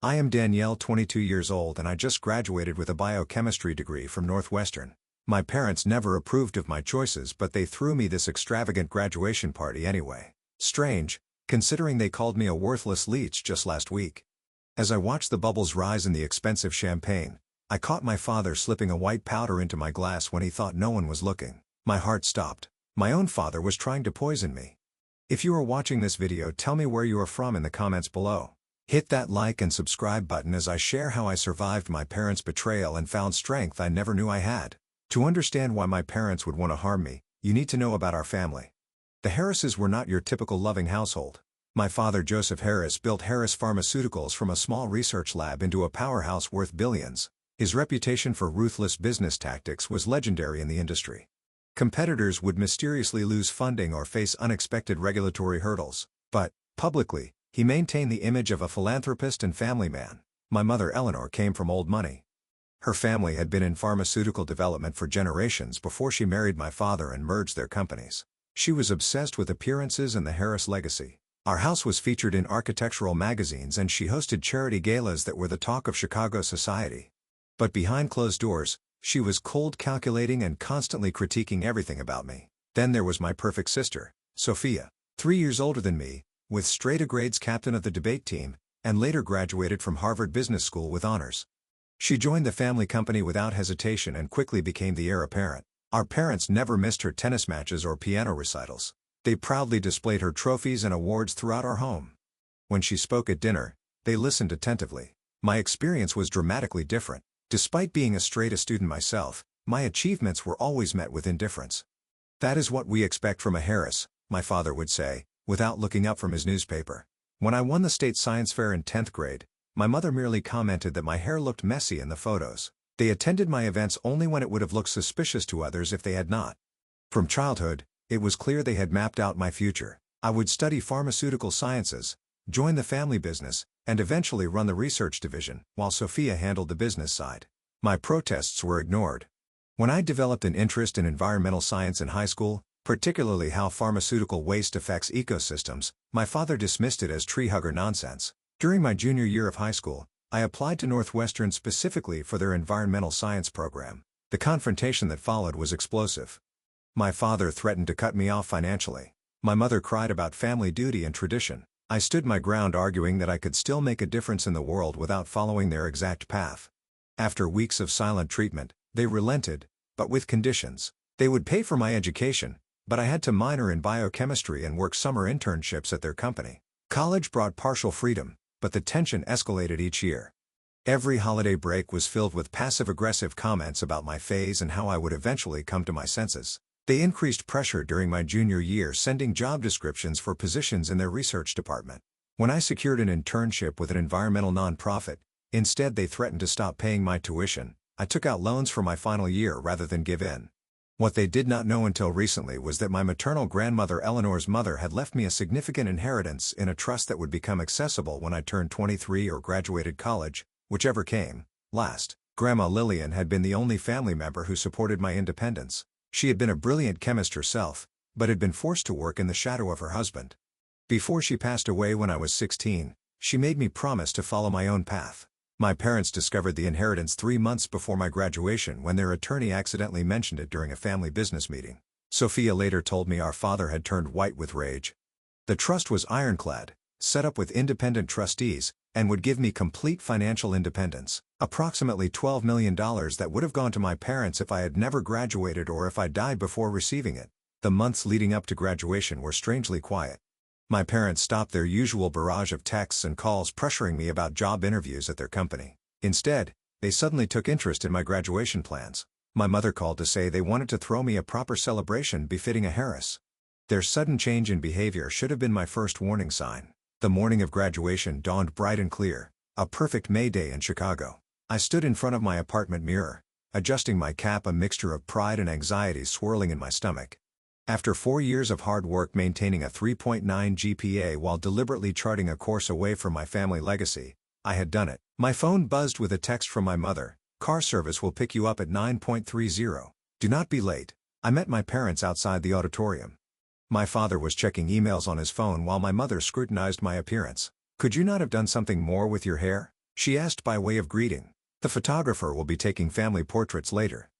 I am Danielle, 22 years old, and I just graduated with a biochemistry degree from Northwestern. My parents never approved of my choices, but they threw me this extravagant graduation party anyway. Strange, considering they called me a worthless leech just last week. As I watched the bubbles rise in the expensive champagne, I caught my father slipping a white powder into my glass when he thought no one was looking. My heart stopped. My own father was trying to poison me. If you are watching this video, tell me where you are from in the comments below. Hit that like and subscribe button as I share how I survived my parents' betrayal and found strength I never knew I had. To understand why my parents would want to harm me, you need to know about our family. The Harrises were not your typical loving household. My father, Joseph Harris, built Harris Pharmaceuticals from a small research lab into a powerhouse worth billions. His reputation for ruthless business tactics was legendary in the industry. Competitors would mysteriously lose funding or face unexpected regulatory hurdles. But, publicly, he maintained the image of a philanthropist and family man. My mother, Eleanor, came from old money. Her family had been in pharmaceutical development for generations before she married my father and merged their companies. She was obsessed with appearances and the Harris legacy. Our house was featured in architectural magazines and she hosted charity galas that were the talk of Chicago society. But behind closed doors, she was cold, calculating, and constantly critiquing everything about me. Then there was my perfect sister, Sophia, 3 years older than me, with straight A grades, captain of the debate team, and later graduated from Harvard Business School with honors. She joined the family company without hesitation and quickly became the heir apparent. Our parents never missed her tennis matches or piano recitals. They proudly displayed her trophies and awards throughout our home. When she spoke at dinner, they listened attentively. My experience was dramatically different. Despite being a straight A student myself, my achievements were always met with indifference. "That is what we expect from a Harris," my father would say, without looking up from his newspaper. When I won the state science fair in 10th grade, my mother merely commented that my hair looked messy in the photos. They attended my events only when it would have looked suspicious to others if they had not. From childhood, it was clear they had mapped out my future. I would study pharmaceutical sciences, join the family business, and eventually run the research division, while Sophia handled the business side. My protests were ignored. When I developed an interest in environmental science in high school, particularly how pharmaceutical waste affects ecosystems, my father dismissed it as tree-hugger nonsense. During my junior year of high school, I applied to Northwestern specifically for their environmental science program. The confrontation that followed was explosive. My father threatened to cut me off financially. My mother cried about family duty and tradition. I stood my ground, arguing that I could still make a difference in the world without following their exact path. After weeks of silent treatment, they relented, but with conditions. They would pay for my education, but I had to minor in biochemistry and work summer internships at their company. College brought partial freedom, but the tension escalated each year. Every holiday break was filled with passive-aggressive comments about my phase and how I would eventually come to my senses. They increased pressure during my junior year, sending job descriptions for positions in their research department. When I secured an internship with an environmental nonprofit, instead they threatened to stop paying my tuition. I took out loans for my final year rather than give in. What they did not know until recently was that my maternal grandmother Eleanor's mother had left me a significant inheritance in a trust that would become accessible when I turned 23 or graduated college, whichever came last. Grandma Lillian had been the only family member who supported my independence. She had been a brilliant chemist herself, but had been forced to work in the shadow of her husband. Before she passed away when I was 16, she made me promise to follow my own path. My parents discovered the inheritance 3 months before my graduation when their attorney accidentally mentioned it during a family business meeting. Sophia later told me our father had turned white with rage. The trust was ironclad, set up with independent trustees, and would give me complete financial independence. Approximately $12 million that would have gone to my parents if I had never graduated or if I died before receiving it. The months leading up to graduation were strangely quiet. My parents stopped their usual barrage of texts and calls pressuring me about job interviews at their company. Instead, they suddenly took interest in my graduation plans. My mother called to say they wanted to throw me a proper celebration befitting a Harris. Their sudden change in behavior should have been my first warning sign. The morning of graduation dawned bright and clear, a perfect May day in Chicago. I stood in front of my apartment mirror, adjusting my cap, a mixture of pride and anxiety swirling in my stomach. After 4 years of hard work maintaining a 3.9 GPA while deliberately charting a course away from my family legacy, I had done it. My phone buzzed with a text from my mother. "Car service will pick you up at 9:30. Do not be late." I met my parents outside the auditorium. My father was checking emails on his phone while my mother scrutinized my appearance. "Could you not have done something more with your hair?" She asked by way of greeting. The photographer will be taking family portraits later.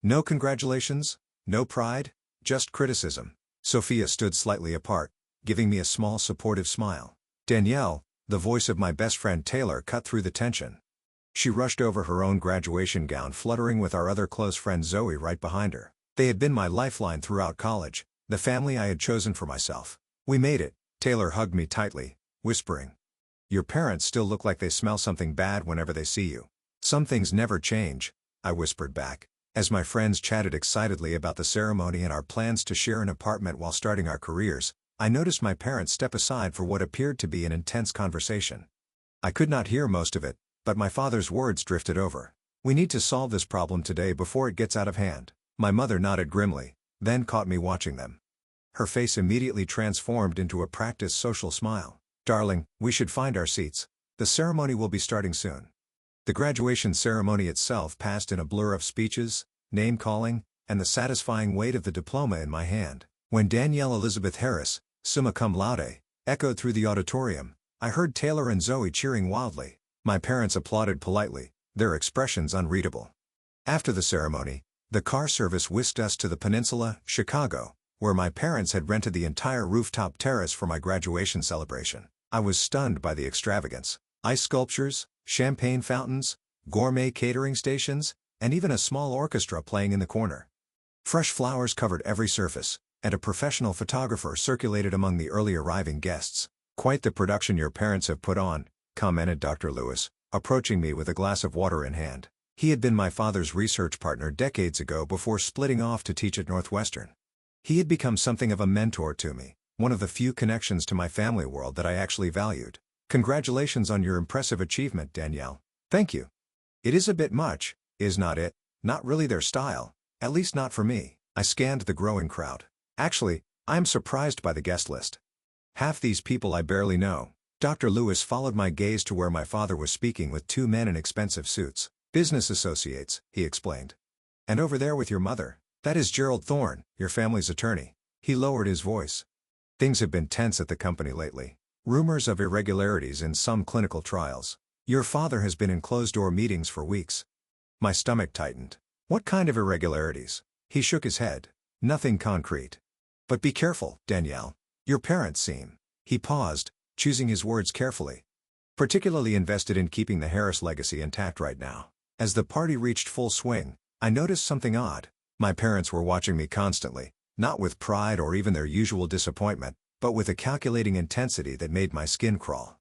No congratulations, no pride, just criticism. Sophia stood slightly apart, giving me a small supportive smile. Danielle, the voice of my best friend Taylor, cut through the tension. She rushed over her own graduation gown, fluttering with our other close friend Zoe right behind her. They had been my lifeline throughout college, the family I had chosen for myself. We made it. Taylor hugged me tightly, whispering, "Your parents still look like they smell something bad whenever they see you." "Some things never change," I whispered back. As my friends chatted excitedly about the ceremony and our plans to share an apartment while starting our careers, I noticed my parents step aside for what appeared to be an intense conversation. I could not hear most of it, but my father's words drifted over. "We need to solve this problem today before it gets out of hand." My mother nodded grimly, then caught me watching them. Her face immediately transformed into a practiced social smile. "Darling, we should find our seats. The ceremony will be starting soon." The graduation ceremony itself passed in a blur of speeches, name-calling, and the satisfying weight of the diploma in my hand. When Danielle Elizabeth Harris, summa cum laude, echoed through the auditorium, I heard Taylor and Zoe cheering wildly. My parents applauded politely, their expressions unreadable. After the ceremony, the car service whisked us to the Peninsula, Chicago, where my parents had rented the entire rooftop terrace for my graduation celebration. I was stunned by the extravagance. Ice sculptures, champagne fountains, gourmet catering stations, and even a small orchestra playing in the corner. Fresh flowers covered every surface, and a professional photographer circulated among the early arriving guests. "Quite the production your parents have put on," commented Dr. Lewis, approaching me with a glass of water in hand. He had been my father's research partner decades ago before splitting off to teach at Northwestern. He had become something of a mentor to me, one of the few connections to my family world that I actually valued. "Congratulations on your impressive achievement, Danielle." "Thank you." "It is a bit much, is not it?" "Not really their style, at least not for me." I scanned the growing crowd. "Actually, I am surprised by the guest list. Half these people I barely know." Dr. Lewis followed my gaze to where my father was speaking with two men in expensive suits. "Business associates," he explained. "And over there with your mother, that is Gerald Thorne, your family's attorney." He lowered his voice. "Things have been tense at the company lately. Rumors of irregularities in some clinical trials. Your father has been in closed-door meetings for weeks." My stomach tightened. "What kind of irregularities?" He shook his head. "Nothing concrete. But be careful, Danielle. Your parents seem—" He paused, choosing his words carefully. "Particularly invested in keeping the Harris legacy intact right now." As the party reached full swing, I noticed something odd. My parents were watching me constantly, not with pride or even their usual disappointment, but with a calculating intensity that made my skin crawl.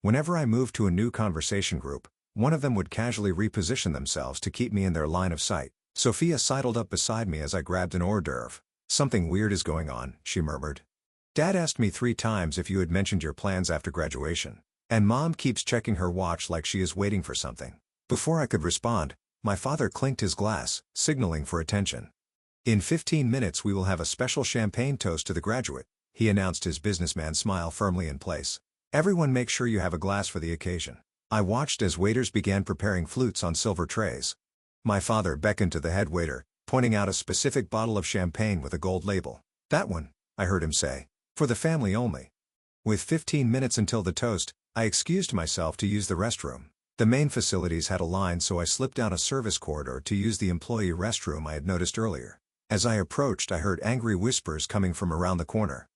Whenever I moved to a new conversation group, one of them would casually reposition themselves to keep me in their line of sight. Sophia sidled up beside me as I grabbed an hors d'oeuvre. "Something weird is going on," she murmured. "Dad asked me 3 times if you had mentioned your plans after graduation. And Mom keeps checking her watch like she is waiting for something." Before I could respond, my father clinked his glass, signaling for attention. "In 15 minutes we will have a special champagne toast to the graduate," he announced, his businessman smile firmly in place. "Everyone make sure you have a glass for the occasion." I watched as waiters began preparing flutes on silver trays. My father beckoned to the head waiter, pointing out a specific bottle of champagne with a gold label. "That one," I heard him say. "For the family only." With 15 minutes until the toast, I excused myself to use the restroom. The main facilities had a line, so I slipped down a service corridor to use the employee restroom I had noticed earlier. As I approached, I heard angry whispers coming from around the corner.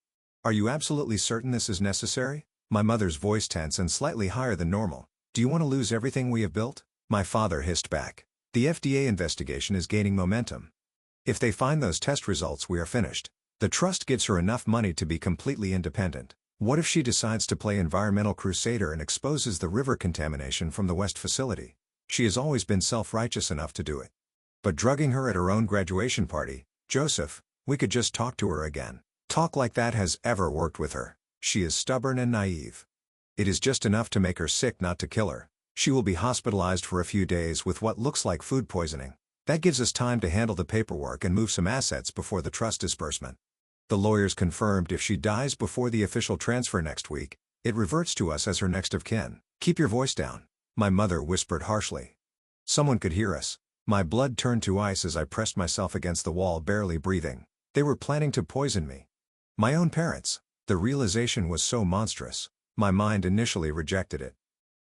"Are you absolutely certain this is necessary?" My mother's voice tense and slightly higher than normal. "Do you want to lose everything we have built?" My father hissed back. "The FDA investigation is gaining momentum. If they find those test results, we are finished. The trust gives her enough money to be completely independent. What if she decides to play environmental crusader and exposes the river contamination from the West facility? She has always been self-righteous enough to do it. But drugging her at her own graduation party, Joseph, we could just talk to her again. Talk like that has ever worked with her. She is stubborn and naive. It is just enough to make her sick, not to kill her. She will be hospitalized for a few days with what looks like food poisoning. That gives us time to handle the paperwork and move some assets before the trust disbursement. The lawyers confirmed if she dies before the official transfer next week, it reverts to us as her next of kin." "Keep your voice down," my mother whispered harshly. Someone could hear us. My blood turned to ice as I pressed myself against the wall, barely breathing. They were planning to poison me. My own parents. The realization was so monstrous. My mind initially rejected it.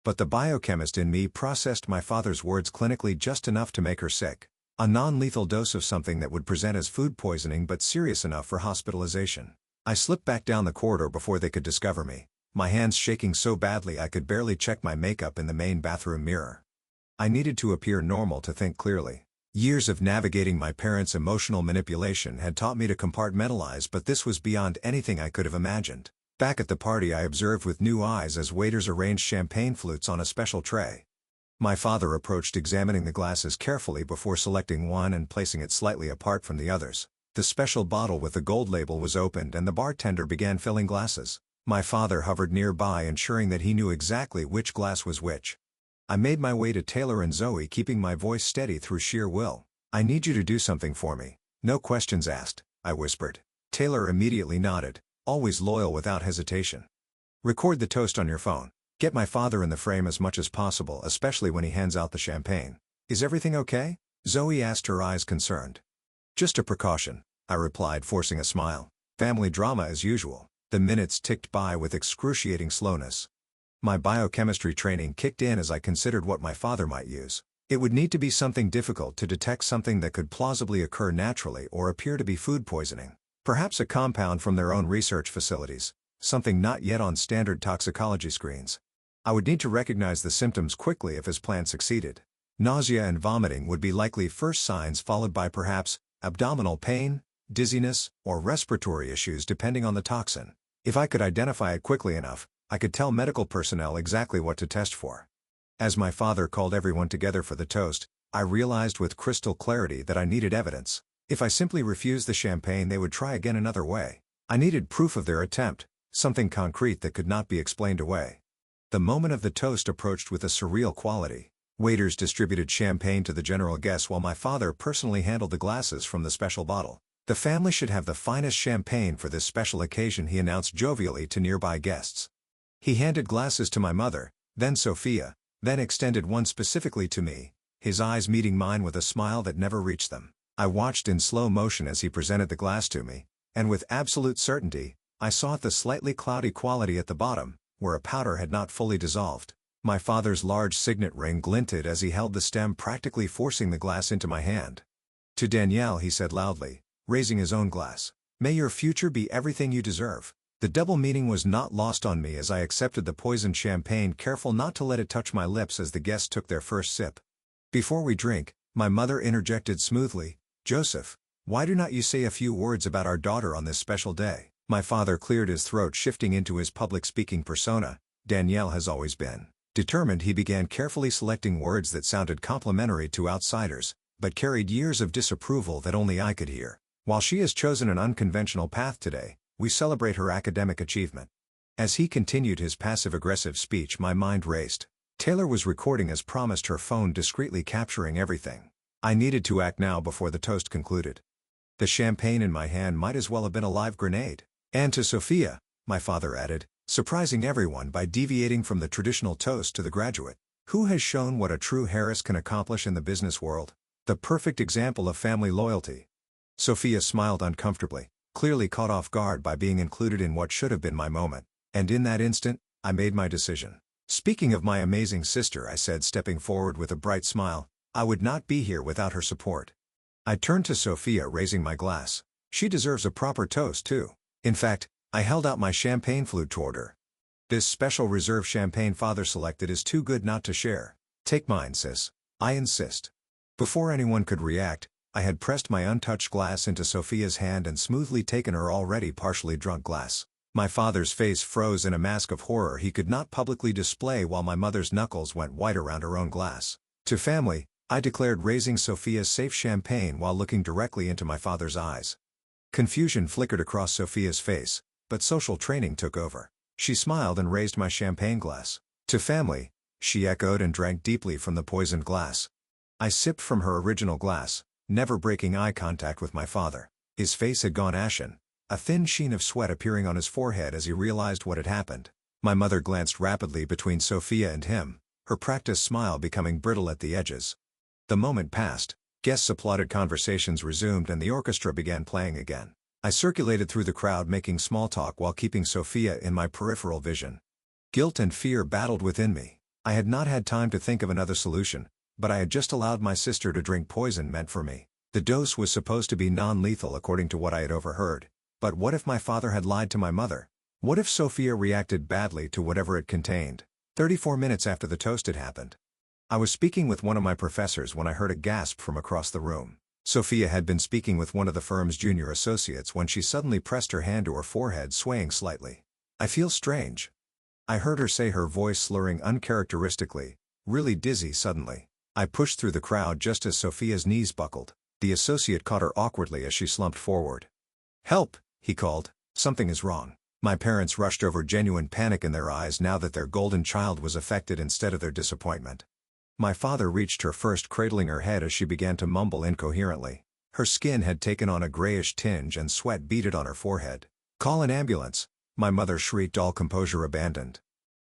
But the biochemist in me processed my father's words clinically just enough to make her sick. A non-lethal dose of something that would present as food poisoning but serious enough for hospitalization. I slipped back down the corridor before they could discover me, my hands shaking so badly I could barely check my makeup in the main bathroom mirror. I needed to appear normal to think clearly. Years of navigating my parents' emotional manipulation had taught me to compartmentalize, but this was beyond anything I could have imagined. Back at the party, I observed with new eyes as waiters arranged champagne flutes on a special tray. My father approached examining the glasses carefully before selecting one and placing it slightly apart from the others. The special bottle with the gold label was opened and the bartender began filling glasses. My father hovered nearby, ensuring that he knew exactly which glass was which. I made my way to Taylor and Zoe, keeping my voice steady through sheer will. "I need you to do something for me. No questions asked," I whispered. Taylor immediately nodded, always loyal without hesitation. "Record the toast on your phone. Get my father in the frame as much as possible, especially when he hands out the champagne." "Is everything okay?" Zoe asked, her eyes concerned. "Just a precaution," I replied, forcing a smile. "Family drama as usual." The minutes ticked by with excruciating slowness. My biochemistry training kicked in as I considered what my father might use. It would need to be something difficult to detect, something that could plausibly occur naturally or appear to be food poisoning. Perhaps a compound from their own research facilities, something not yet on standard toxicology screens. I would need to recognize the symptoms quickly if his plan succeeded. Nausea and vomiting would be likely first signs, followed by perhaps abdominal pain, dizziness, or respiratory issues depending on the toxin. If I could identify it quickly enough, I could tell medical personnel exactly what to test for. As my father called everyone together for the toast, I realized with crystal clarity that I needed evidence. If I simply refused the champagne, they would try again another way. I needed proof of their attempt, something concrete that could not be explained away. The moment of the toast approached with a surreal quality. Waiters distributed champagne to the general guests while my father personally handled the glasses from the special bottle. "The family should have the finest champagne for this special occasion," he announced jovially to nearby guests. He handed glasses to my mother, then Sophia, then extended one specifically to me, his eyes meeting mine with a smile that never reached them. I watched in slow motion as he presented the glass to me, and with absolute certainty, I saw the slightly cloudy quality at the bottom, where a powder had not fully dissolved. My father's large signet ring glinted as he held the stem, practically forcing the glass into my hand. "To Danielle," he said loudly, raising his own glass. "May your future be everything you deserve." The double meaning was not lost on me as I accepted the poisoned champagne, careful not to let it touch my lips as the guests took their first sip. "Before we drink," my mother interjected smoothly, "Joseph, why do not you say a few words about our daughter on this special day?" My father cleared his throat, shifting into his public speaking persona. "Danielle has always been." Determined, he began carefully selecting words that sounded complimentary to outsiders, but carried years of disapproval that only I could hear. "While she has chosen an unconventional path today, we celebrate her academic achievement." As he continued his passive-aggressive speech, my mind raced. Taylor was recording as promised, her phone discreetly capturing everything. I needed to act now before the toast concluded. The champagne in my hand might as well have been a live grenade. "And to Sophia," my father added, surprising everyone by deviating from the traditional toast to the graduate, "who has shown what a true Harris can accomplish in the business world. The perfect example of family loyalty." Sophia smiled uncomfortably, clearly caught off guard by being included in what should have been my moment, and in that instant, I made my decision. "Speaking of my amazing sister," I said, stepping forward with a bright smile, "I would not be here without her support." I turned to Sophia, raising my glass. "She deserves a proper toast too." In fact, I held out my champagne flute toward her. "This special reserve champagne father selected is too good not to share. Take mine, sis. I insist." Before anyone could react, I had pressed my untouched glass into Sophia's hand and smoothly taken her already partially drunk glass. My father's face froze in a mask of horror he could not publicly display, while my mother's knuckles went white around her own glass. "To family," I declared, raising Sophia's safe champagne while looking directly into my father's eyes. Confusion flickered across Sophia's face, but social training took over. She smiled and raised my champagne glass. "To family," she echoed and drank deeply from the poisoned glass. I sipped from her original glass, never breaking eye contact with my father. His face had gone ashen, a thin sheen of sweat appearing on his forehead as he realized what had happened. My mother glanced rapidly between Sophia and him, her practiced smile becoming brittle at the edges. The moment passed, guests applauded, conversations resumed, and the orchestra began playing again. I circulated through the crowd, making small talk while keeping Sophia in my peripheral vision. Guilt and fear battled within me. I had not had time to think of another solution, but I had just allowed my sister to drink poison meant for me. The dose was supposed to be non-lethal according to what I had overheard. But what if my father had lied to my mother? What if Sophia reacted badly to whatever it contained? 34 minutes after the toast had happened, I was speaking with one of my professors when I heard a gasp from across the room. Sophia had been speaking with one of the firm's junior associates when she suddenly pressed her hand to her forehead, swaying slightly. "I feel strange," I heard her say, her voice slurring uncharacteristically, really dizzy suddenly. I pushed through the crowd just as Sophia's knees buckled. The associate caught her awkwardly as she slumped forward. "Help!" he called. "Something is wrong." My parents rushed over, genuine panic in their eyes now that their golden child was affected instead of their disappointment. My father reached her first, cradling her head as she began to mumble incoherently. Her skin had taken on a grayish tinge and sweat beaded on her forehead. "Call an ambulance!" my mother shrieked, all composure abandoned.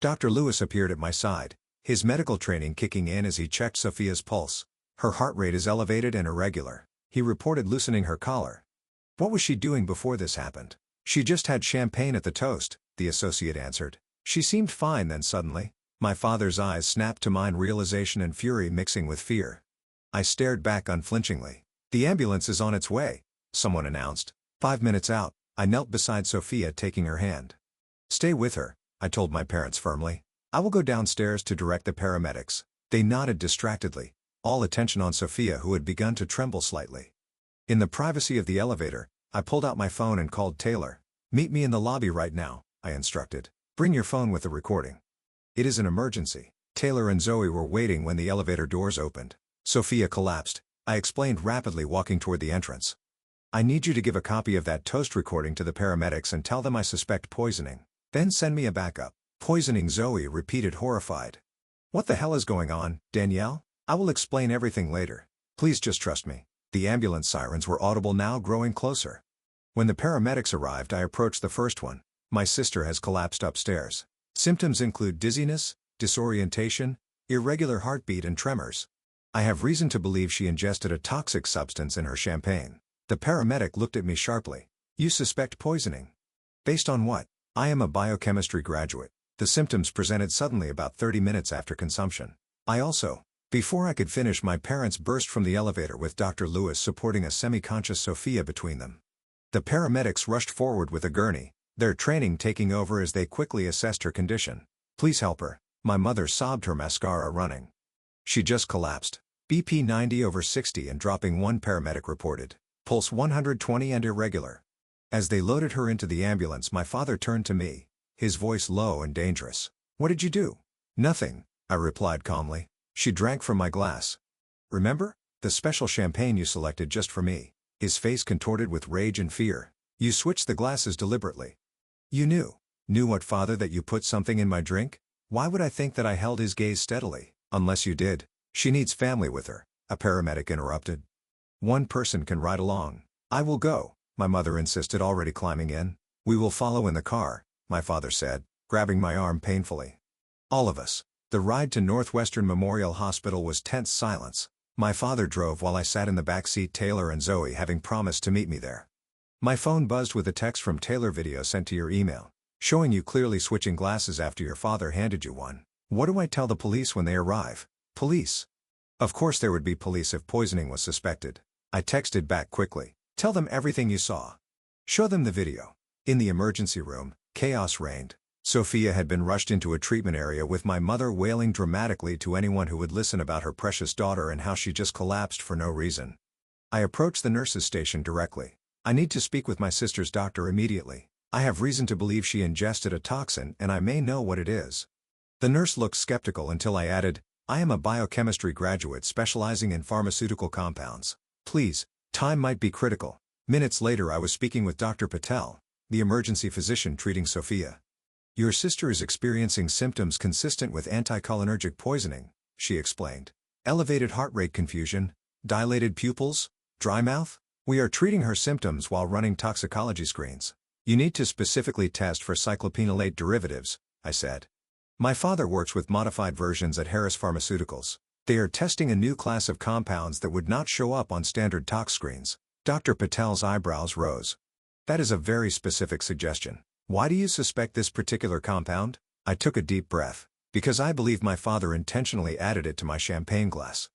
Dr. Lewis appeared at my side, his medical training kicking in as he checked Sophia's pulse. "Her heart rate is elevated and irregular," he reported, loosening her collar. "What was she doing before this happened?" "She just had champagne at the toast," the associate answered. "She seemed fine, then suddenly." My father's eyes snapped to mine, realization and fury mixing with fear. I stared back unflinchingly. "The ambulance is on its way," someone announced. 5 minutes out, I knelt beside Sophia, taking her hand. "Stay with her," I told my parents firmly. "I will go downstairs to direct the paramedics." They nodded distractedly, all attention on Sophia, who had begun to tremble slightly. In the privacy of the elevator, I pulled out my phone and called Taylor. "Meet me in the lobby right now," I instructed. "Bring your phone with the recording. It is an emergency." Taylor and Zoe were waiting when the elevator doors opened. "Sophia collapsed," I explained rapidly, walking toward the entrance. "I need you to give a copy of that toast recording to the paramedics and tell them I suspect poisoning. Then send me a backup." "Poisoning?" Zoe repeated, horrified. "What the hell is going on, Danielle? I will explain everything later. Please just trust me." The ambulance sirens were audible now, growing closer. When the paramedics arrived, I approached the first one. "My sister has collapsed upstairs. Symptoms include dizziness, disorientation, irregular heartbeat and tremors. I have reason to believe she ingested a toxic substance in her champagne." The paramedic looked at me sharply. "You suspect poisoning? Based on what?" "I am a biochemistry graduate." The symptoms presented suddenly about 30 minutes after consumption. "I also..." Before I could finish, my parents burst from the elevator with Dr. Lewis supporting a semi-conscious Sophia between them. The paramedics rushed forward with a gurney, their training taking over as they quickly assessed her condition. "Please help her," my mother sobbed, her mascara running. "She just collapsed. BP 90/60 and dropping 1," paramedic reported. "Pulse 120 and irregular." As they loaded her into the ambulance, my father turned to me, his voice low and dangerous. "What did you do?" "Nothing," I replied calmly. "She drank from my glass. Remember? The special champagne you selected just for me." His face contorted with rage and fear. "You switched the glasses deliberately. You knew." "Knew what, father? That you put something in my drink?" "Why would I think that?" I held his gaze steadily. "Unless you did." "She needs family with her," a paramedic interrupted. "One person can ride along." "I will go," my mother insisted, already climbing in. "We will follow in the car," my father said, grabbing my arm painfully. All of us. The ride to Northwestern Memorial Hospital was tense silence. My father drove while I sat in the back seat, Taylor and Zoe having promised to meet me there. My phone buzzed with a text from Taylor. "Video sent to your email, showing you clearly switching glasses after your father handed you one." "What do I tell the police when they arrive?" "Police? Of course there would be police if poisoning was suspected." I texted back quickly. "Tell them everything you saw. Show them the video." In the emergency room, chaos reigned. Sophia had been rushed into a treatment area with my mother wailing dramatically to anyone who would listen about her precious daughter and how she just collapsed for no reason. I approached the nurse's station directly. "I need to speak with my sister's doctor immediately. I have reason to believe she ingested a toxin and I may know what it is." The nurse looked skeptical until I added, "I am a biochemistry graduate specializing in pharmaceutical compounds. Please, time might be critical." Minutes later I was speaking with Dr. Patel, the emergency physician treating Sophia. "Your sister is experiencing symptoms consistent with anticholinergic poisoning," she explained. "Elevated heart rate, confusion, dilated pupils, dry mouth. We are treating her symptoms while running toxicology screens. You need to specifically test for cyclophenolate derivatives," I said. "My father works with modified versions at Harris Pharmaceuticals. They are testing a new class of compounds that would not show up on standard tox screens." Dr. Patel's eyebrows rose. "That is a very specific suggestion. Why do you suspect this particular compound?" I took a deep breath. Because I believe my father intentionally added it to my champagne glass.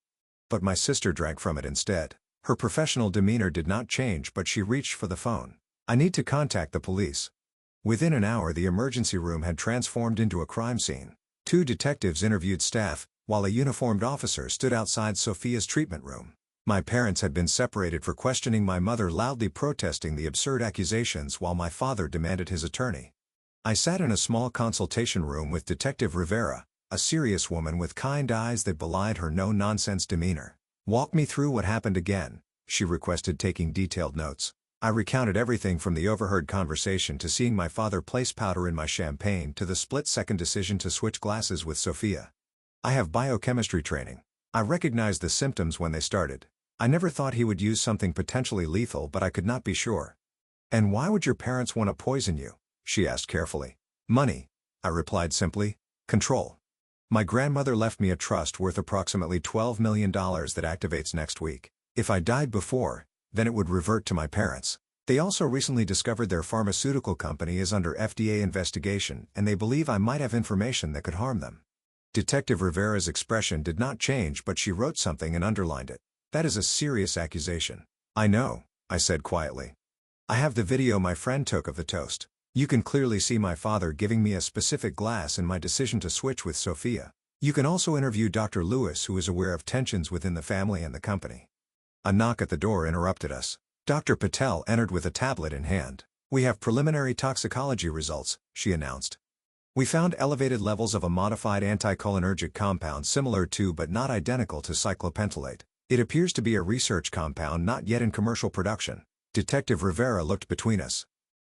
But my sister drank from it instead. Her professional demeanor did not change, but she reached for the phone. I need to contact the police. Within an hour, the emergency room had transformed into a crime scene. 2 detectives interviewed staff, while a uniformed officer stood outside Sophia's treatment room. My parents had been separated for questioning my mother, loudly protesting the absurd accusations while my father demanded his attorney. I sat in a small consultation room with Detective Rivera, a serious woman with kind eyes that belied her no-nonsense demeanor. "Walk me through what happened again," she requested, taking detailed notes. I recounted everything from the overheard conversation to seeing my father place powder in my champagne to the split-second decision to switch glasses with Sophia. "I have biochemistry training. I recognized the symptoms when they started. I never thought he would use something potentially lethal, but I could not be sure." "And why would your parents want to poison you?" she asked carefully. "Money," I replied simply. "Control. My grandmother left me a trust worth approximately $12 million that activates next week. If I died before, then it would revert to my parents. They also recently discovered their pharmaceutical company is under FDA investigation, and they believe I might have information that could harm them." Detective Rivera's expression did not change, but she wrote something and underlined it. "That is a serious accusation." "I know," I said quietly. "I have the video my friend took of the toast. You can clearly see my father giving me a specific glass in my decision to switch with Sophia. You can also interview Dr. Lewis, who is aware of tensions within the family and the company." A knock at the door interrupted us. Dr. Patel entered with a tablet in hand. "We have preliminary toxicology results," she announced. "We found elevated levels of a modified anticholinergic compound similar to but not identical to cyclopentolate. It appears to be a research compound not yet in commercial production." Detective Rivera looked between us.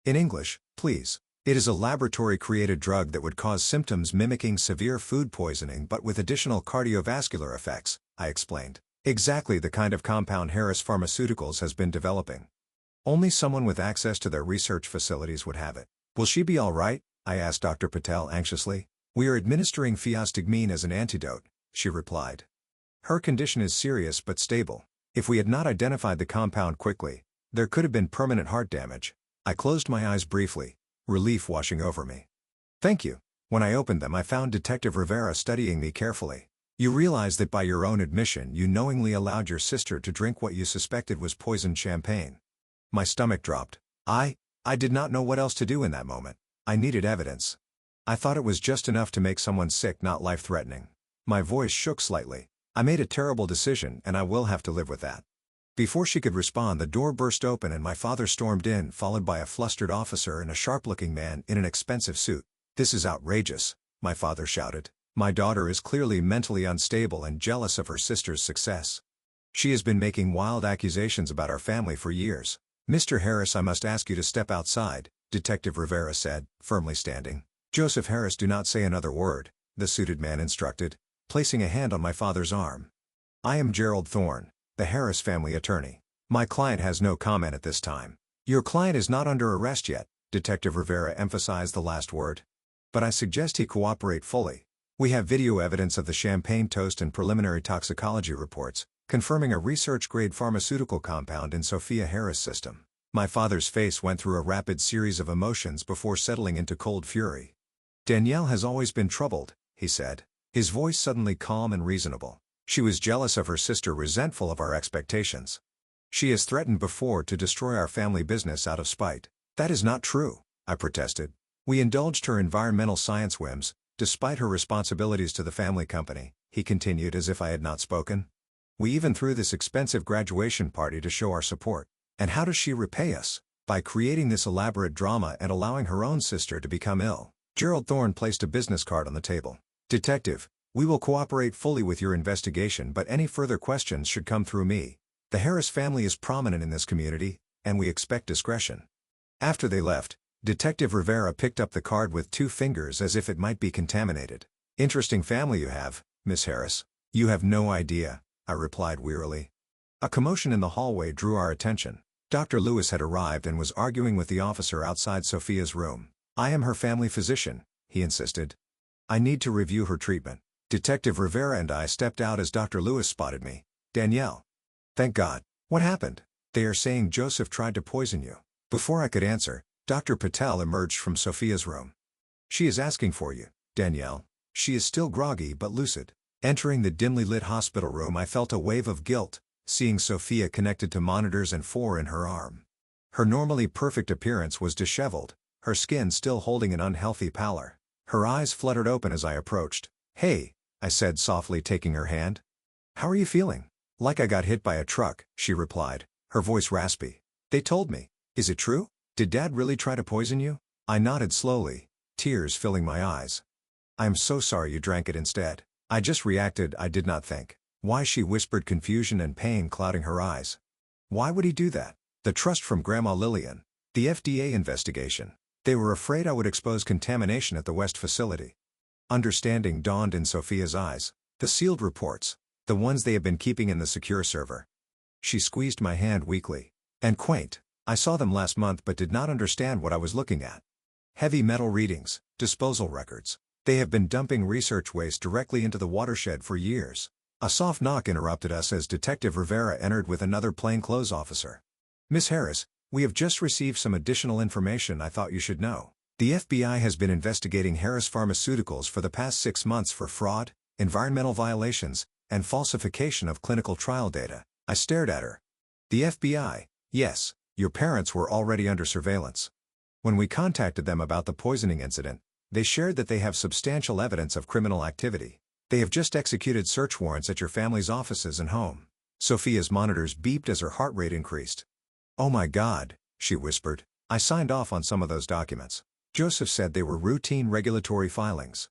"In English, please." "It is a laboratory-created drug that would cause symptoms mimicking severe food poisoning but with additional cardiovascular effects," I explained. "Exactly the kind of compound Harris Pharmaceuticals has been developing. Only someone with access to their research facilities would have it." "Will she be all right?" I asked Dr. Patel anxiously. "We are administering fiostigmine as an antidote," she replied. "Her condition is serious but stable. If we had not identified the compound quickly, there could have been permanent heart damage." I closed my eyes briefly, relief washing over me. "Thank you." When I opened them, I found Detective Rivera studying me carefully. "You realize that by your own admission you knowingly allowed your sister to drink what you suspected was poisoned champagne?" My stomach dropped. I did not know what else to do in that moment. I needed evidence. I thought it was just enough to make someone sick, not life-threatening. My voice shook slightly. "I made a terrible decision, and I will have to live with that." Before she could respond, the door burst open and my father stormed in, followed by a flustered officer and a sharp-looking man in an expensive suit. "This is outrageous," my father shouted. "My daughter is clearly mentally unstable and jealous of her sister's success. She has been making wild accusations about our family for years." "Mr. Harris, I must ask you to step outside," Detective Rivera said, firmly standing. "Joseph Harris, do not say another word," the suited man instructed, placing a hand on my father's arm. "I am Gerald Thorne, the Harris family attorney. My client has no comment at this time." "Your client is not under arrest yet," Detective Rivera emphasized the last word. "But I suggest he cooperate fully. We have video evidence of the champagne toast and preliminary toxicology reports, confirming a research-grade pharmaceutical compound in Sophia Harris' system." My father's face went through a rapid series of emotions before settling into cold fury. "Danielle has always been troubled," he said, his voice suddenly calm and reasonable. "She was jealous of her sister, resentful of our expectations. She has threatened before to destroy our family business out of spite." "That is not true," I protested. "We indulged her environmental science whims, despite her responsibilities to the family company," he continued as if I had not spoken. "We even threw this expensive graduation party to show our support. And how does she repay us? By creating this elaborate drama and allowing her own sister to become ill." Gerald Thorne placed a business card on the table. "Detective, we will cooperate fully with your investigation, but any further questions should come through me. The Harris family is prominent in this community, and we expect discretion." After they left, Detective Rivera picked up the card with 2 fingers as if it might be contaminated. "Interesting family you have, Miss Harris." "You have no idea," I replied wearily. A commotion in the hallway drew our attention. Dr. Lewis had arrived and was arguing with the officer outside Sophia's room. "I am her family physician," he insisted. "I need to review her treatment." Detective Rivera and I stepped out as Dr. Lewis spotted me. "Danielle." "Thank God. What happened?" "They are saying Joseph tried to poison you." Before I could answer, Dr. Patel emerged from Sophia's room. "She is asking for you, Danielle." She is still groggy but lucid. Entering the dimly lit hospital room, I felt a wave of guilt, seeing Sophia connected to monitors and four in her arm. Her normally perfect appearance was disheveled, her skin still holding an unhealthy pallor. Her eyes fluttered open as I approached. "Hey," I said softly, taking her hand. "How are you feeling?" "Like I got hit by a truck," she replied, her voice raspy. "They told me. Is it true? Did Dad really try to poison you?" I nodded slowly, tears filling my eyes. "I am so sorry you drank it instead. I just reacted, I did not think." "Why?" she whispered, confusion and pain clouding her eyes. "Why would he do that?" "The trust from Grandma Lillian. The FDA investigation. They were afraid I would expose contamination at the West facility." Understanding dawned in Sophia's eyes. "The sealed reports. The ones they have been keeping in the secure server." She squeezed my hand weakly. "And quaint. I saw them last month but did not understand what I was looking at. Heavy metal readings, disposal records. They have been dumping research waste directly into the watershed for years." A soft knock interrupted us as Detective Rivera entered with another plainclothes officer. "Miss Harris, we have just received some additional information I thought you should know. The FBI has been investigating Harris Pharmaceuticals for the past 6 months for fraud, environmental violations, and falsification of clinical trial data." I stared at her. "The FBI? Yes, your parents were already under surveillance. When we contacted them about the poisoning incident, they shared that they have substantial evidence of criminal activity. They have just executed search warrants at your family's offices and home." Sophia's monitors beeped as her heart rate increased. "Oh my God," she whispered. "I signed off on some of those documents. Joseph said they were routine regulatory filings."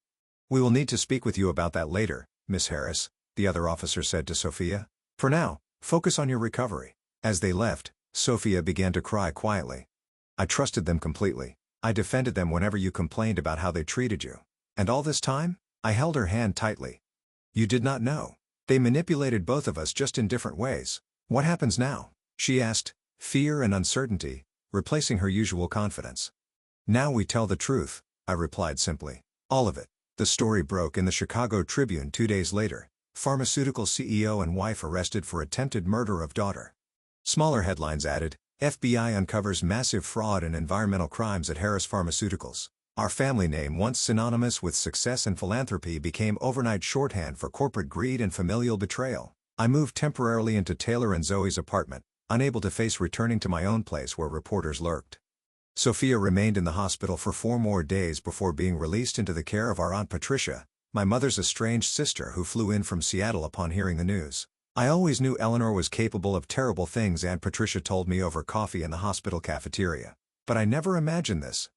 "We will need to speak with you about that later, Miss Harris," the other officer said to Sophia. "For now, focus on your recovery." As they left, Sophia began to cry quietly. "I trusted them completely. I defended them whenever you complained about how they treated you. And all this time?" I held her hand tightly. "You did not know. They manipulated both of us, just in different ways." "What happens now?" she asked, fear and uncertainty replacing her usual confidence. "Now we tell the truth," I replied simply. "All of it." The story broke in the Chicago Tribune 2 days later. Pharmaceutical CEO and wife arrested for attempted murder of daughter. Smaller headlines added, "FBI uncovers massive fraud and environmental crimes at Harris Pharmaceuticals." Our family name, once synonymous with success and philanthropy, became overnight shorthand for corporate greed and familial betrayal. I moved temporarily into Taylor and Zoe's apartment, unable to face returning to my own place where reporters lurked. Sophia remained in the hospital for 4 more days before being released into the care of our Aunt Patricia, my mother's estranged sister who flew in from Seattle upon hearing the news. "I always knew Eleanor was capable of terrible things," Aunt Patricia told me over coffee in the hospital cafeteria. "But I never imagined this.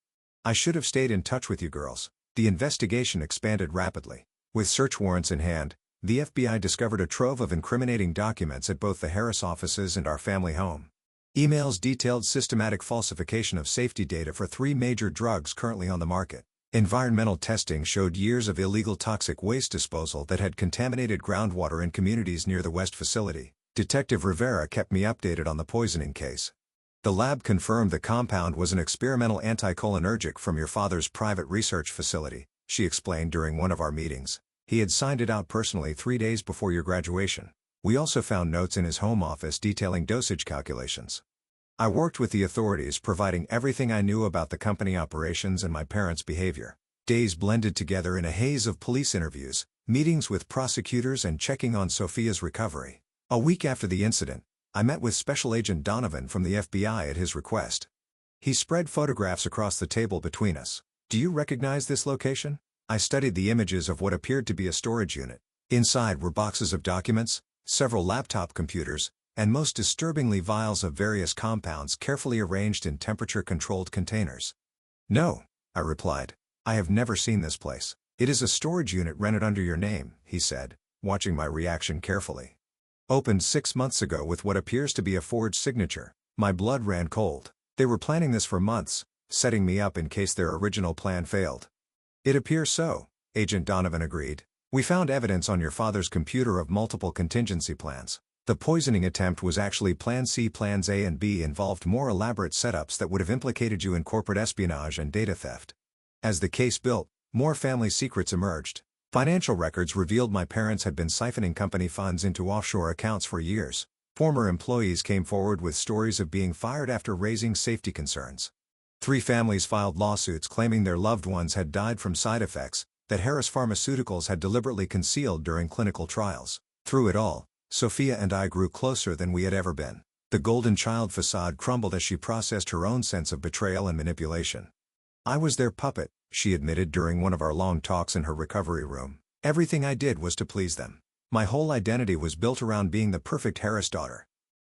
I should have stayed in touch with you girls." The investigation expanded rapidly. With search warrants in hand, the FBI discovered a trove of incriminating documents at both the Harris offices and our family home. Emails detailed systematic falsification of safety data for 3 major drugs currently on the market. Environmental testing showed years of illegal toxic waste disposal that had contaminated groundwater in communities near the West facility. Detective Rivera kept me updated on the poisoning case. "The lab confirmed the compound was an experimental anticholinergic from your father's private research facility," she explained during one of our meetings. "He had signed it out personally 3 days before your graduation. We also found notes in his home office detailing dosage calculations." I worked with the authorities, providing everything I knew about the company operations and my parents' behavior. Days blended together in a haze of police interviews, meetings with prosecutors, and checking on Sophia's recovery. A week after the incident, I met with Special Agent Donovan from the FBI at his request. He spread photographs across the table between us. "Do you recognize this location?" I studied the images of what appeared to be a storage unit. Inside were boxes of documents, several laptop computers, and most disturbingly vials of various compounds carefully arranged in temperature-controlled containers. "No," I replied. "I have never seen this place. It is a storage unit rented under your name," he said, watching my reaction carefully. "Opened 6 months ago with what appears to be a forged signature." My blood ran cold. They were planning this for months, setting me up in case their original plan failed. "It appears so," Agent Donovan agreed. "We found evidence on your father's computer of multiple contingency plans. The poisoning attempt was actually Plan C. Plans A and B involved more elaborate setups that would have implicated you in corporate espionage and data theft." As the case built, more family secrets emerged. Financial records revealed my parents had been siphoning company funds into offshore accounts for years. Former employees came forward with stories of being fired after raising safety concerns. 3 families filed lawsuits claiming their loved ones had died from side effects, that Harris Pharmaceuticals had deliberately concealed during clinical trials. Through it all, Sophia and I grew closer than we had ever been. The golden child facade crumbled as she processed her own sense of betrayal and manipulation. "I was their puppet," she admitted during one of our long talks in her recovery room. "Everything I did was to please them. My whole identity was built around being the perfect Harris daughter."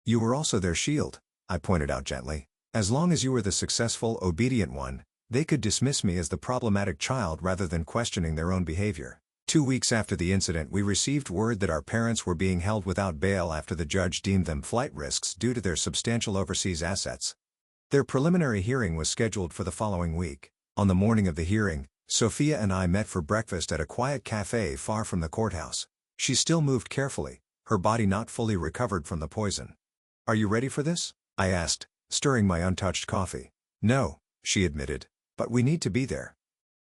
"You were also their shield," I pointed out gently. "As long as you were the successful, obedient one, they could dismiss me as the problematic child rather than questioning their own behavior." 2 weeks after the incident, we received word that our parents were being held without bail after the judge deemed them flight risks due to their substantial overseas assets. Their preliminary hearing was scheduled for the following week. On the morning of the hearing, Sophia and I met for breakfast at a quiet cafe far from the courthouse. She still moved carefully, her body not fully recovered from the poison. "Are you ready for this?" I asked, stirring my untouched coffee. "No," she admitted, "but we need to be there.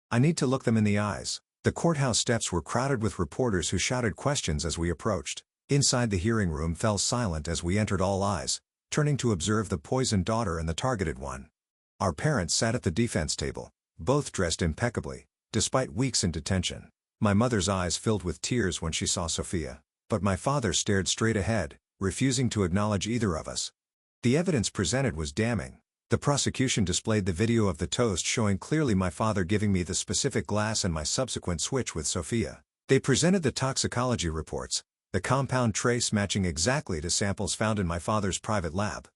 I need to look them in the eyes." The courthouse steps were crowded with reporters who shouted questions as we approached. Inside the hearing room fell silent as we entered, all eyes turning to observe the poisoned daughter and the targeted one. Our parents sat at the defense table, both dressed impeccably, despite weeks in detention. My mother's eyes filled with tears when she saw Sophia, but my father stared straight ahead, refusing to acknowledge either of us. The evidence presented was damning. The prosecution displayed the video of the toast showing clearly my father giving me the specific glass and my subsequent switch with Sophia. They presented the toxicology reports, the compound trace matching exactly to samples found in my father's private lab.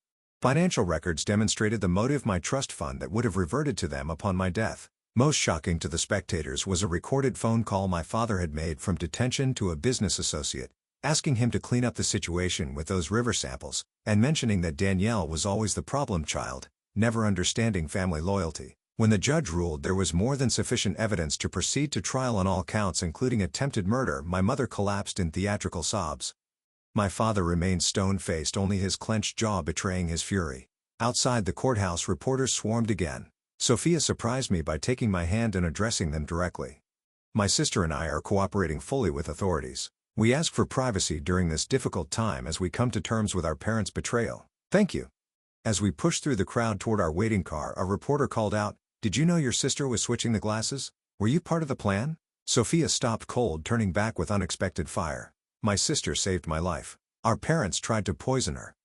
Financial records demonstrated the motive: my trust fund that would have reverted to them upon my death. Most shocking to the spectators was a recorded phone call my father had made from detention to a business associate, asking him to clean up the situation with those river samples, and mentioning that Danielle was always the problem child, never understanding family loyalty. When the judge ruled there was more than sufficient evidence to proceed to trial on all counts including attempted murder, my mother collapsed in theatrical sobs. My father remained stone-faced, only his clenched jaw betraying his fury. Outside the courthouse, reporters swarmed again. Sophia surprised me by taking my hand and addressing them directly. "My sister and I are cooperating fully with authorities. We ask for privacy during this difficult time as we come to terms with our parents' betrayal. Thank you." As we pushed through the crowd toward our waiting car, a reporter called out, "Did you know your sister was switching the glasses? Were you part of the plan?" Sophia stopped cold, turning back with unexpected fire. "My sister saved my life. Our parents tried to poison her.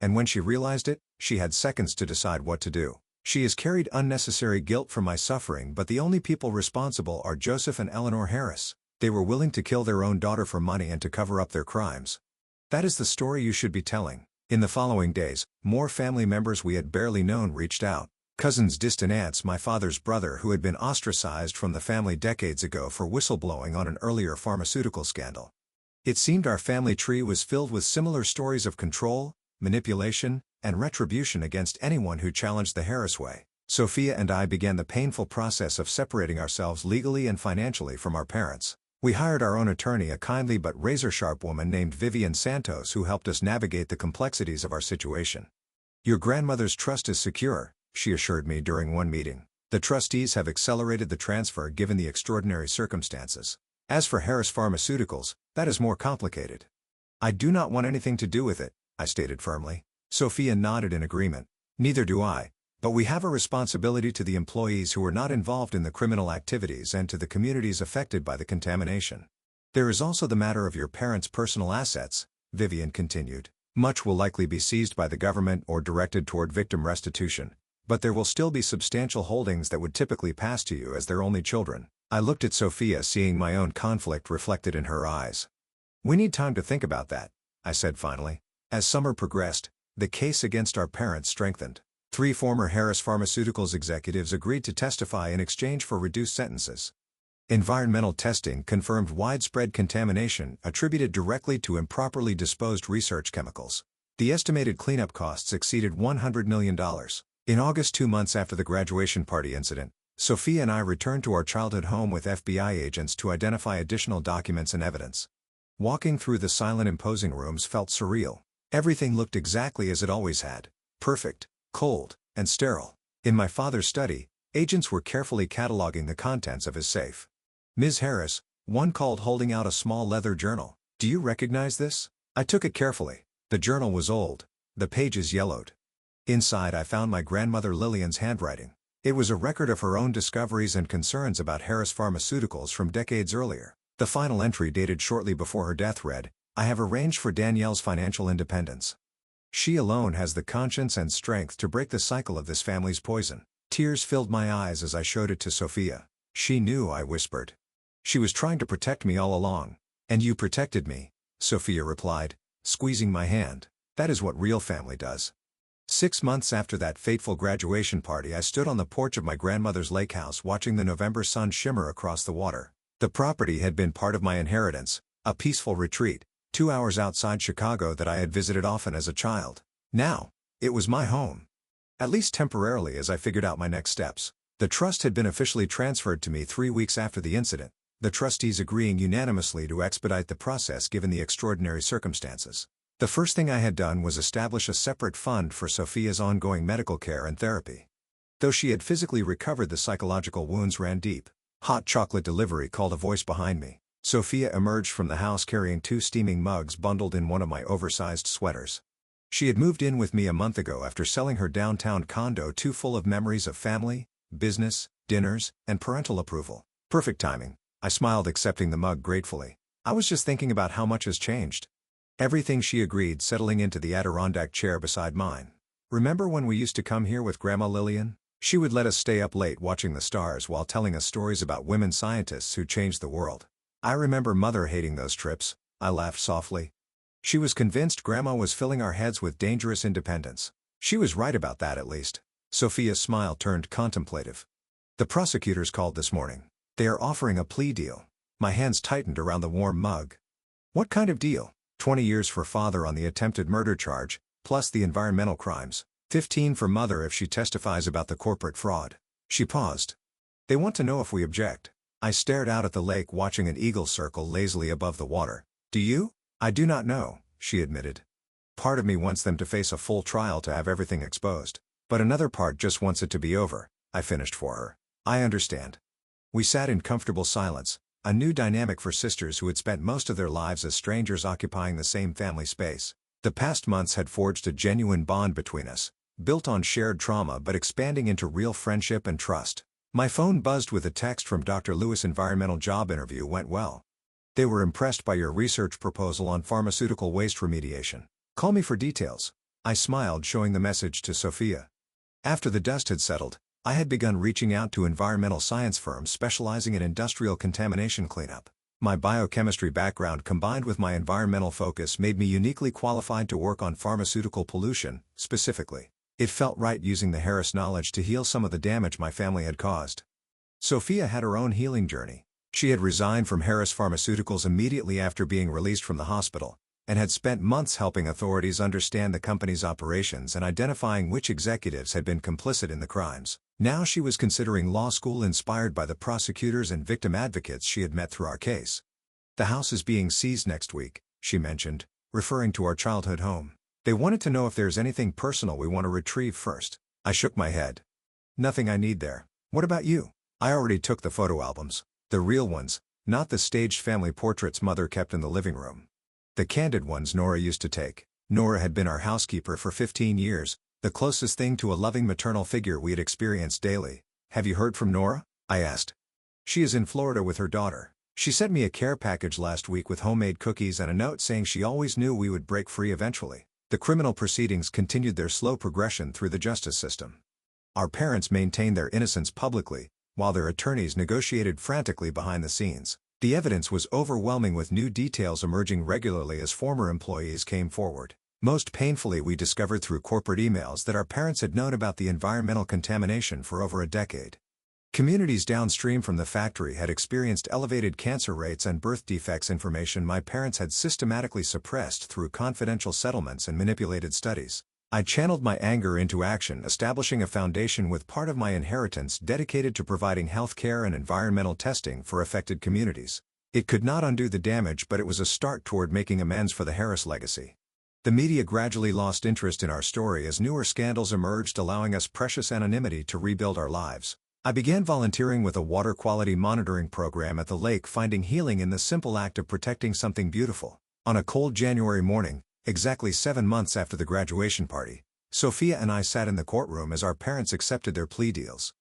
And when she realized it, she had seconds to decide what to do. She has carried unnecessary guilt for my suffering, but the only people responsible are Joseph and Eleanor Harris. They were willing to kill their own daughter for money and to cover up their crimes. That is the story you should be telling." In the following days, more family members we had barely known reached out. Cousins, distant aunts, my father's brother who had been ostracized from the family decades ago for whistleblowing on an earlier pharmaceutical scandal. It seemed our family tree was filled with similar stories of control, manipulation, and retribution against anyone who challenged the Harris way. Sophia and I began the painful process of separating ourselves legally and financially from our parents. We hired our own attorney, a kindly but razor-sharp woman named Vivian Santos, who helped us navigate the complexities of our situation. "Your grandmother's trust is secure," she assured me during one meeting. "The trustees have accelerated the transfer given the extraordinary circumstances. As for Harris Pharmaceuticals, that is more complicated." "I do not want anything to do with it," I stated firmly. Sophia nodded in agreement. "Neither do I. But we have a responsibility to the employees who were not involved in the criminal activities and to the communities affected by the contamination. There is also the matter of your parents' personal assets," Vivian continued. "Much will likely be seized by the government or directed toward victim restitution, but there will still be substantial holdings that would typically pass to you as their only children." I looked at Sophia, seeing my own conflict reflected in her eyes. "We need time to think about that," I said finally. As summer progressed, the case against our parents strengthened. 3 former Harris Pharmaceuticals executives agreed to testify in exchange for reduced sentences. Environmental testing confirmed widespread contamination attributed directly to improperly disposed research chemicals. The estimated cleanup costs exceeded $100 million. In August, 2 months after the graduation party incident, Sophia and I returned to our childhood home with FBI agents to identify additional documents and evidence. Walking through the silent, imposing rooms felt surreal. Everything looked exactly as it always had: perfect, cold, and sterile. In my father's study, agents were carefully cataloging the contents of his safe. "Ms. Harris," one called, holding out a small leather journal. "Do you recognize this?" I took it carefully. The journal was old, the pages yellowed. Inside I found my grandmother Lillian's handwriting. It was a record of her own discoveries and concerns about Harris Pharmaceuticals from decades earlier. The final entry, dated shortly before her death, read, "I have arranged for Danielle's financial independence. She alone has the conscience and strength to break the cycle of this family's poison." Tears filled my eyes as I showed it to Sophia. "She knew," I whispered. "She was trying to protect me all along." "And you protected me," Sophia replied, squeezing my hand. "That is what real family does." 6 months after that fateful graduation party, I stood on the porch of my grandmother's lake house watching the November sun shimmer across the water. The property had been part of my inheritance, a peaceful retreat, 2 hours outside Chicago that I had visited often as a child. Now, it was my home. At least temporarily, as I figured out my next steps. The trust had been officially transferred to me 3 weeks after the incident, the trustees agreeing unanimously to expedite the process given the extraordinary circumstances. The first thing I had done was establish a separate fund for Sophia's ongoing medical care and therapy. Though she had physically recovered, the psychological wounds ran deep. "Hot chocolate delivery," called a voice behind me. Sophia emerged from the house carrying 2 steaming mugs bundled in one of my oversized sweaters. She had moved in with me a month ago after selling her downtown condo, too full of memories of family, business, dinners, and parental approval. Perfect timing, I smiled, accepting the mug gratefully. "I was just thinking about how much has changed." "Everything," she agreed, settling into the Adirondack chair beside mine. "Remember when we used to come here with Grandma Lillian? She would let us stay up late watching the stars while telling us stories about women scientists who changed the world." "I remember Mother hating those trips," I laughed softly. "She was convinced Grandma was filling our heads with dangerous independence." "She was right about that, at least." Sophia's smile turned contemplative. "The prosecutors called this morning. They are offering a plea deal." My hands tightened around the warm mug. "What kind of deal?" 20 years for Father on the attempted murder charge, plus the environmental crimes. 15 for Mother if she testifies about the corporate fraud. She paused. "They want to know if we object." I stared out at the lake, watching an eagle circle lazily above the water. "Do you?" "I do not know," she admitted. "Part of me wants them to face a full trial to have everything exposed. But another part just wants it to be over," I finished for her. "I understand." We sat in comfortable silence, a new dynamic for sisters who had spent most of their lives as strangers occupying the same family space. The past months had forged a genuine bond between us, built on shared trauma but expanding into real friendship and trust. My phone buzzed with a text from Dr. Lewis. "Environmental job interview went well. They were impressed by your research proposal on pharmaceutical waste remediation. Call me for details." I smiled, showing the message to Sophia. After the dust had settled, I had begun reaching out to environmental science firms specializing in industrial contamination cleanup. My biochemistry background combined with my environmental focus made me uniquely qualified to work on pharmaceutical pollution, specifically. It felt right using the Harris knowledge to heal some of the damage my family had caused. Sophia had her own healing journey. She had resigned from Harris Pharmaceuticals immediately after being released from the hospital, and had spent months helping authorities understand the company's operations and identifying which executives had been complicit in the crimes. Now she was considering law school, inspired by the prosecutors and victim advocates she had met through our case. "The house is being seized next week," she mentioned, referring to our childhood home. "They wanted to know if there's anything personal we want to retrieve first." I shook my head. "Nothing I need there. What about you?" "I already took the photo albums. The real ones, not the staged family portraits Mother kept in the living room. The candid ones Nora used to take." Nora had been our housekeeper for 15 years, the closest thing to a loving maternal figure we had experienced daily. "Have you heard from Nora?" I asked. "She is in Florida with her daughter. She sent me a care package last week with homemade cookies and a note saying she always knew we would break free eventually." The criminal proceedings continued their slow progression through the justice system. Our parents maintained their innocence publicly, while their attorneys negotiated frantically behind the scenes. The evidence was overwhelming, with new details emerging regularly as former employees came forward. Most painfully, we discovered through corporate emails that our parents had known about the environmental contamination for over a decade. Communities downstream from the factory had experienced elevated cancer rates and birth defects, information my parents had systematically suppressed through confidential settlements and manipulated studies. I channeled my anger into action, establishing a foundation with part of my inheritance dedicated to providing health care and environmental testing for affected communities. It could not undo the damage, but it was a start toward making amends for the Harris legacy. The media gradually lost interest in our story as newer scandals emerged, allowing us precious anonymity to rebuild our lives. I began volunteering with a water quality monitoring program at the lake, finding healing in the simple act of protecting something beautiful. On a cold January morning, exactly 7 months after the graduation party, Sophia and I sat in the courtroom as our parents accepted their plea deals.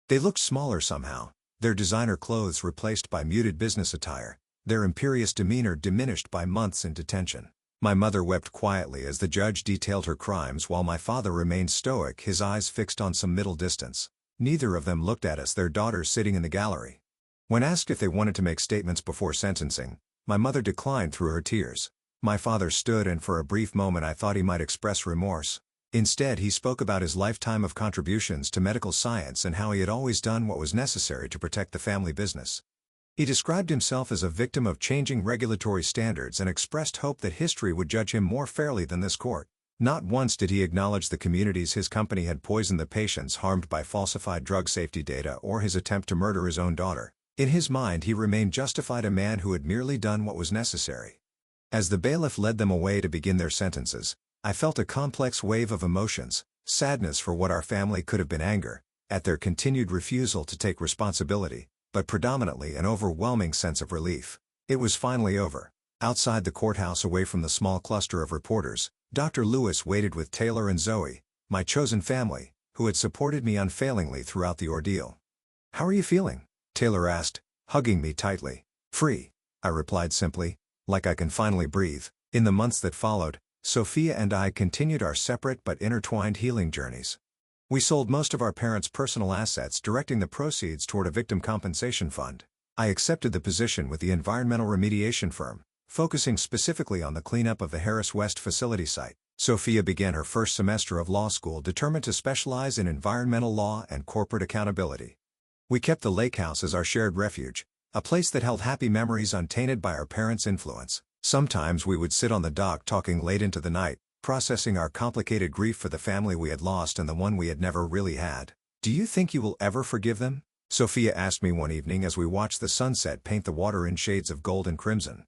They looked smaller somehow, their designer clothes replaced by muted business attire, their imperious demeanor diminished by months in detention. My mother wept quietly as the judge detailed her crimes while my father remained stoic, his eyes fixed on some middle distance. Neither of them looked at us, their daughters sitting in the gallery. When asked if they wanted to make statements before sentencing, my mother declined through her tears. My father stood, and for a brief moment I thought he might express remorse. Instead, he spoke about his lifetime of contributions to medical science and how he had always done what was necessary to protect the family business. He described himself as a victim of changing regulatory standards and expressed hope that history would judge him more fairly than this court. Not once did he acknowledge the communities his company had poisoned, the patients harmed by falsified drug safety data, or his attempt to murder his own daughter. In his mind, he remained justified, a man who had merely done what was necessary. As the bailiff led them away to begin their sentences, I felt a complex wave of emotions: sadness for what our family could have been, anger at their continued refusal to take responsibility, but predominantly an overwhelming sense of relief. It was finally over. Outside the courthouse, away from the small cluster of reporters, Dr. Lewis waited with Taylor and Zoe, my chosen family, who had supported me unfailingly throughout the ordeal. "How are you feeling?" Taylor asked, hugging me tightly. "Free," I replied simply, like I can finally breathe. In the months that followed, Sophia and I continued our separate but intertwined healing journeys. We sold most of our parents' personal assets, directing the proceeds toward a victim compensation fund. I accepted the position with the environmental remediation firm, focusing specifically on the cleanup of the Harris West facility site. Sophia began her first semester of law school, determined to specialize in environmental law and corporate accountability. We kept the lake house as our shared refuge, a place that held happy memories untainted by our parents' influence. Sometimes we would sit on the dock talking late into the night, processing our complicated grief for the family we had lost and the one we had never really had. "Do you think you will ever forgive them?" Sophia asked me one evening as we watched the sunset paint the water in shades of gold and crimson.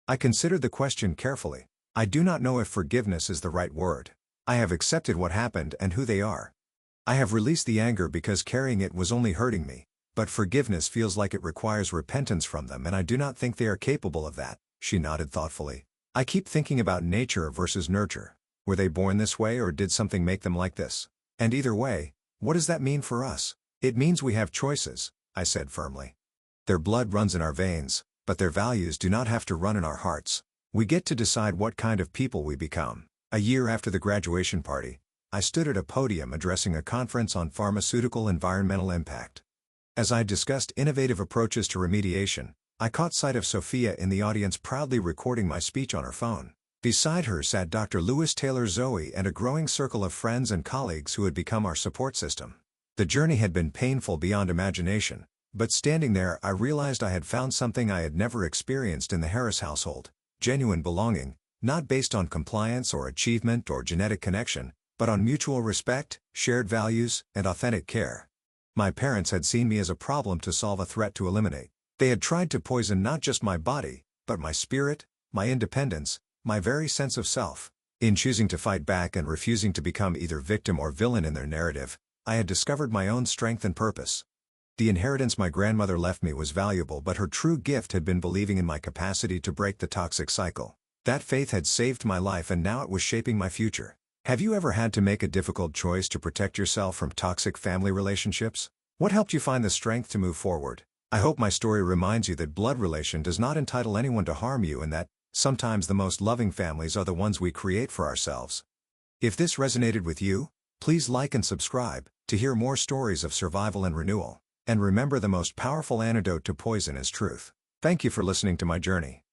I considered the question carefully. I do not know if forgiveness is the right word. I have accepted what happened and who they are. I have released the anger because carrying it was only hurting me. But forgiveness feels like it requires repentance from them, and I do not think they are capable of that. She nodded thoughtfully. "I keep thinking about nature versus nurture. Were they born this way, or did something make them like this? And either way, what does that mean for us?" "It means we have choices," I said firmly. "Their blood runs in our veins, but their values do not have to run in our hearts. We get to decide what kind of people we become." A year after the graduation party, I stood at a podium addressing a conference on pharmaceutical environmental impact. As I discussed innovative approaches to remediation, I caught sight of Sophia in the audience, proudly recording my speech on her phone. Beside her sat Dr. Lewis, Taylor, Zoe, and a growing circle of friends and colleagues who had become our support system. The journey had been painful beyond imagination, but standing there I realized I had found something I had never experienced in the Harris household: genuine belonging, not based on compliance or achievement or genetic connection, but on mutual respect, shared values, and authentic care. My parents had seen me as a problem to solve, a threat to eliminate. They had tried to poison not just my body, but my spirit, my independence, my very sense of self. In choosing to fight back and refusing to become either victim or villain in their narrative, I had discovered my own strength and purpose. The inheritance my grandmother left me was valuable, but her true gift had been believing in my capacity to break the toxic cycle. That faith had saved my life, and now it was shaping my future. Have you ever had to make a difficult choice to protect yourself from toxic family relationships? What helped you find the strength to move forward? I hope my story reminds you that blood relation does not entitle anyone to harm you, and that, sometimes the most loving families are the ones we create for ourselves. If this resonated with you, please like and subscribe to hear more stories of survival and renewal. And remember, the most powerful antidote to poison is truth. Thank you for listening to my journey.